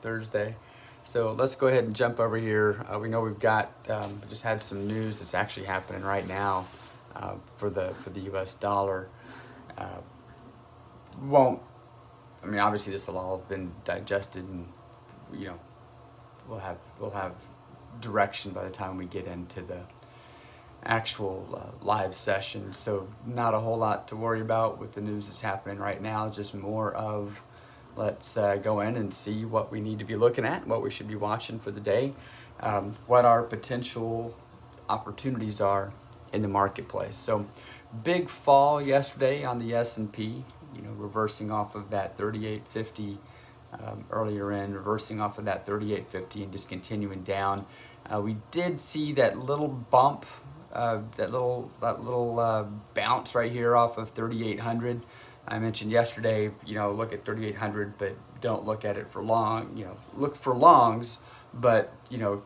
Thursday. So let's go ahead and jump over here. We know we've got just had some news that's actually happening right now for the U.S. dollar. Uh, won't I mean obviously this will all have been digested, and you know we'll have direction by the time we get into the actual live session. So not a whole lot to worry about with the news that's happening right now. Just more of let's go in and see what we need to be looking at, what we should be watching for the day, what our potential opportunities are in the marketplace. So big fall yesterday on the S&P, reversing off of that 3850 earlier in, reversing off of that 3850 and just continuing down. We did see that little bump, that little bounce right here off of 3800. I mentioned yesterday, look at 3800, but don't look at it for long. Look for longs, but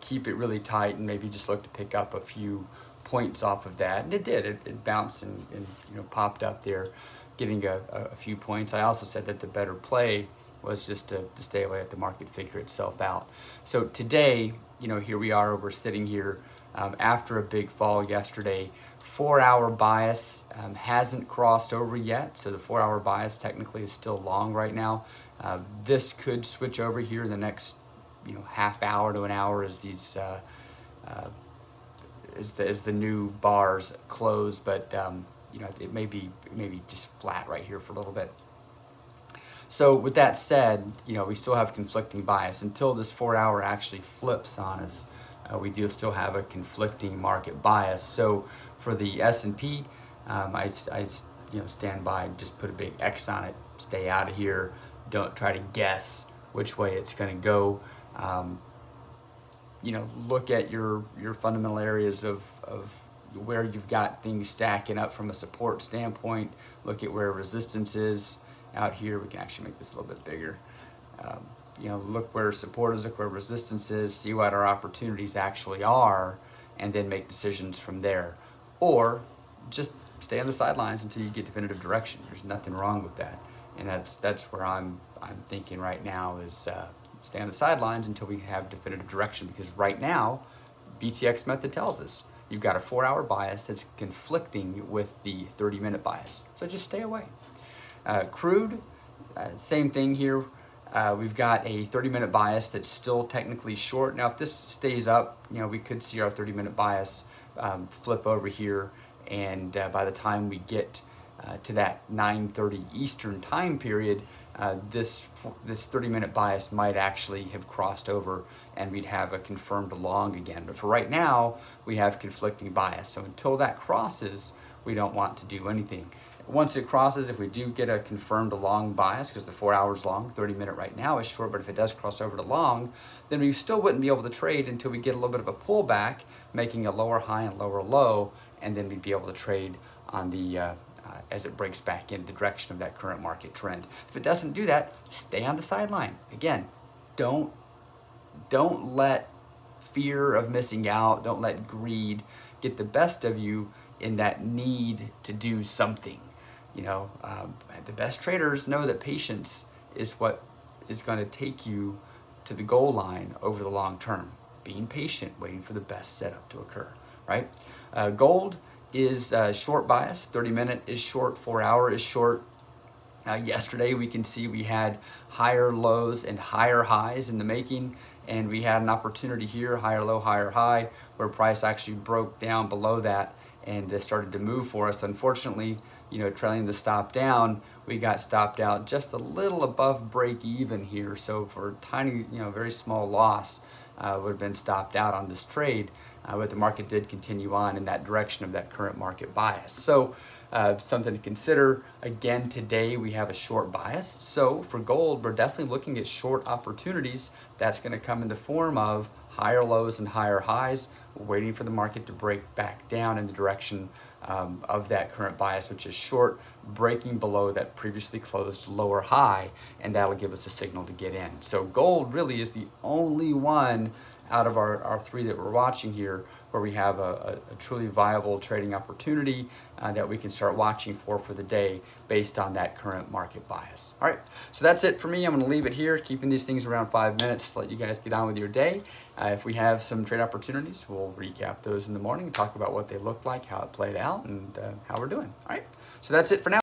keep it really tight and maybe just look to pick up a few points off of that. And it did. It bounced and popped up there, getting a few points. I also said that the better play was just to stay away, let the market figure itself out. So today, here we are. We're sitting here after a big fall yesterday. 4-hour bias hasn't crossed over yet, so the 4-hour bias technically is still long right now. This could switch over here in the next half hour to an hour as these as the new bars close, but it may be just flat right here for a little bit. So with that said, we still have conflicting bias until this 4-hour actually flips on us. We do still have a conflicting market bias. So for the S&P, I stand by, just put a big X on it, stay out of here. Don't try to guess which way it's going to go. Look at your fundamental areas of where you've got things stacking up from a support standpoint. Look at where resistance is out here. We can actually make this a little bit bigger. Look where support is, look where resistance is, see what our opportunities actually are, and then make decisions from there. Or just stay on the sidelines until you get definitive direction. There's nothing wrong with that. And that's where I'm thinking right now is stay on the sidelines until we have definitive direction, because right now, BTX method tells us you've got a 4-hour bias that's conflicting with the 30-minute bias. So just stay away. Crude, same thing here. We've got a 30-minute bias that's still technically short. Now, if this stays up, we could see our 30-minute bias flip over here, and by the time we get to that 9:30 Eastern time period, this 30-minute bias might actually have crossed over, and we'd have a confirmed long again. But for right now, we have conflicting bias. So until that crosses, we don't want to do anything. Once it crosses, if we do get a confirmed long bias, because the 4 hours long, 30-minute right now is short, but if it does cross over to long, then we still wouldn't be able to trade until we get a little bit of a pullback, making a lower high and lower low, and then we'd be able to trade on the as it breaks back in the direction of that current market trend. If it doesn't do that, stay on the sideline. Again, don't let fear of missing out, don't let greed get the best of you in that need to do something. The best traders know that patience is what is going to take you to the goal line over the long term. Being patient, waiting for the best setup to occur, right? Gold is short bias. 30-minute is short, 4-hour is short. Yesterday, we can see we had higher lows and higher highs in the making, and we had an opportunity here, higher low, higher high, where price actually broke down below that and started to move for us. Unfortunately, trailing the stop down, we got stopped out just a little above break even here. So for a tiny, very small loss, would have been stopped out on this trade, but the market did continue on in that direction of that current market bias. So something to consider. Again, today we have a short bias. So for gold, we're definitely looking at short opportunities. That's going to come in the form of higher lows and higher highs, waiting for the market to break back down in the direction of that current bias, which is short, breaking below that previously closed lower high, and that'll give us a signal to get in. So gold really is the only one out of our three that we're watching here where we have a truly viable trading opportunity that we can start watching for the day based on that current market bias. All right, so that's it for me. I'm going to leave it here, keeping these things around 5 minutes to let you guys get on with your day. If we have some trade opportunities, we'll recap those in the morning and talk about what they looked like, how it played out, and how we're doing. All right, so that's it for now.